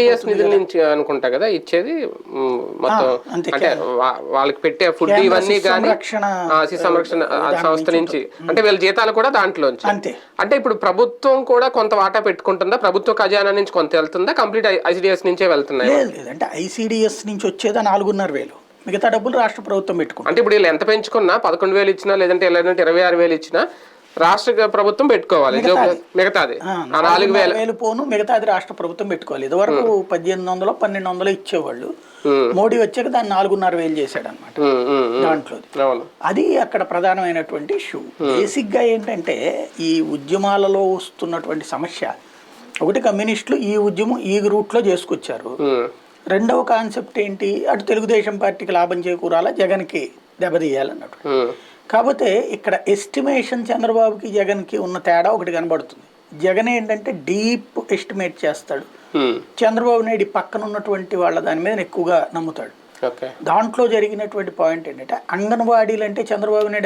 నిధుల నుంచి అనుకుంటా కదా ఇచ్చేది మొత్తం, అంటే వాళ్ళకి పెట్టే ఫుడ్ ఇవన్నీ కానీ శిశు సంరక్షణ సంస్థ నుంచి, అంటే వీళ్ళ జీతాలు కూడా దాంట్లోంచి. అంటే ఇప్పుడు ప్రభుత్వం కూడా కొంత వాటా పెట్టుకుంటుందా? ప్రభుత్వ ఖజానా నుంచి కొంత వెళ్తుందా? కంప్లీట్ ఐసిడిఎస్ నుంచే వెళ్తున్నాయి? అంటే ఐసిడిఎస్ నుంచి వచ్చేదా 4,500,000, మిగతా డబ్బులు రాష్ట్ర ప్రభుత్వం పెట్టుకుంటుంది. అంటే ఇప్పుడు వీళ్ళు ఎంత పెంచుకున్నా 11,000 ఇచ్చినా లేదంటే 26,000 ఇచ్చినా రాష్ట్ర ప్రభుత్వం పెట్టుకోవాలి మిగతాది. 4,000 పోను మిగతాది రాష్ట్ర ప్రభుత్వం పెట్టుకోవాలి. ఇదివరకు 1,800 1,200 ఇచ్చేవాళ్ళు. మోడీ వచ్చాక దాన్ని 4,500,000 చేశాడు అనమాట దాంట్లో. అది అక్కడ ప్రధానమైనటువంటి ఇష్యూ. బేసిక్ గా ఏంటంటే ఈ ఉద్యమాలలో వస్తున్నటువంటి సమస్య ఒకటి, కమ్యూనిస్టులు ఈ ఉద్యమం ఈ రూట్ లో చేసుకొచ్చారు. రెండవ కాన్సెప్ట్ ఏంటి, అటు తెలుగుదేశం పార్టీకి లాభం చేకూరాలా, జగన్కి దెబ్బతీయాలన్నట్టు. కాకపోతే ఇక్కడ ఎస్టిమేషన్ చంద్రబాబుకి జగన్కి ఉన్న తేడా ఒకటి కనబడుతుంది. జగన్ ఏంటంటే డీప్ ఎస్టిమేట్ చేస్తాడు, చంద్రబాబు నాయుడు పక్కన ఉన్నటువంటి వాళ్ళ దాని మీద ఎక్కువగా నమ్ముతాడు. దాంట్లో జరిగినటువంటి పాయింట్ ఏంటంటే అంగన్వాడీలు అంటే చంద్రబాబు నాయుడు